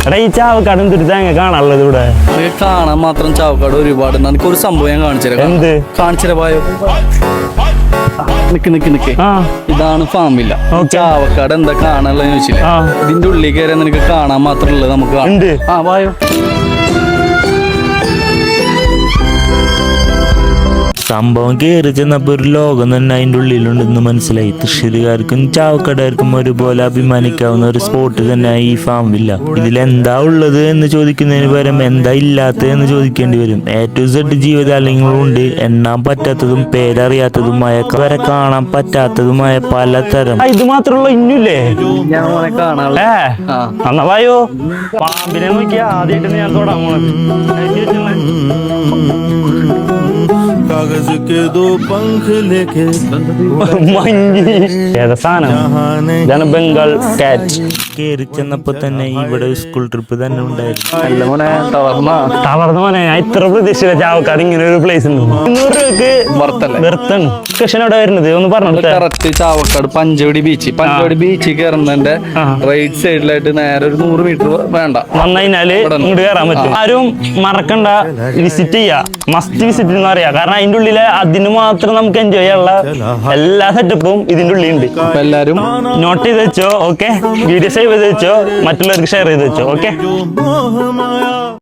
എടാ ഈ ചാവക്കാടും തുരുത്താങ്ങ കാണാനുള്ളത് ഇവിടെ കാണാൻ മാത്രം ചാവക്കാട് ഒരുപാട്. എനിക്ക് ഒരു സംഭവം ഞാൻ കാണിച്ചുതരാം. എന്ത് കാണിച്ചുതരായോ? നിക്ക് ഇതാണ് ഫാമില്ല. ചാവക്കാട് എന്താ കാണാനുള്ളത് ചോദിച്ചില്ലേ? ഇതിന്റെ ഉള്ളിൽ കയറിയാൽ നിനക്ക് കാണാൻ മാത്രമുള്ളത് നമുക്ക് കാണാം. വായോ. സംഭവം കയറി ചെന്നപ്പോ ഒരു ലോകം തന്നെ അതിൻ്റെ ഉള്ളിലുണ്ടെന്ന് മനസ്സിലായി. തൃശ്ശൂരുകാർക്കും ചാവക്കാടുകാർക്കും ഒരുപോലെ അഭിമാനിക്കാവുന്ന ഒരു സ്പോട്ട് തന്നെ ഈ ഫാം വില്ല. ഇതിലെന്താ ഉള്ളത് എന്ന് ചോദിക്കുന്നതിന് പകരം എന്താ ഇല്ലാത്തത് എന്ന് ചോദിക്കേണ്ടി വരും. A to Z ജീവജാലങ്ങളുണ്ട്. എണ്ണാൻ പറ്റാത്തതും പേരറിയാത്തതുമായ വരെ കാണാൻ പറ്റാത്തതുമായ പലതരം. ഇത് മാത്രമുള്ള ഇന്നില്ലേ ഞാൻ കാണാനുള്ള എന്നാ വായോ. പാമ്പിനെ നോക്കിയാ ആദ്യമായിട്ട് ഞാൻ തൊടാൻ പോണത്. कागज के दो पंख लेके ഏതാ സാധനം? ഇതാണ് ബംഗാൾ കാറ്റ്. കയറി ചെന്നപ്പോ തന്നെ ഇവിടെ സ്കൂൾ ട്രിപ്പ് തന്നെ ഉണ്ടായിരുന്നു. തളർന്ന മോനെ, ഞാൻ ഇത്ര പ്രതീക്ഷിച്ചില്ല ചാവക്കാട് ഇങ്ങനെ ഒരു പ്ലേസ് ഉണ്ട്. 200 രൂപക്ക് വെറുത്താണ്. ലൊക്കേഷൻ എവിടെ വരുന്നത് ഒന്ന് പറഞ്ഞു. Correct Chavakkad Panchavadi beach. പഞ്ചവടി ബീച്ചിൽ കയറുന്നതിന്റെ റൈറ്റ് സൈഡിലായിട്ട് നേരെ ഒരു 100 മീറ്റർ വേണ്ട വന്നതിനാല് ഇങ്ങോട്ട് കയറാൻ പറ്റും. ആരും മറക്കണ്ട, വിസിറ്റ് ചെയ്യാ. മസ്റ്റ് വിസിറ്റ് എന്ന് പറയാ. കാരണം അതിന്റെ ഉള്ളില് അതിന് മാത്രം നമുക്ക് എൻജോയ് ചെയ്യാനുള്ള എല്ലാ സെറ്റപ്പും ഇതിന്റെ ഉള്ളിൽ ഉണ്ട്. എല്ലാരും നോട്ട് ചെയ്ത് വെച്ചോ. ഓക്കെ, വീഡിയോ സേവ് ചെയ്ത് വെച്ചോ, മറ്റുള്ളവർക്ക് ഷെയർ ചെയ്ത് വെച്ചോ. ഓക്കെ.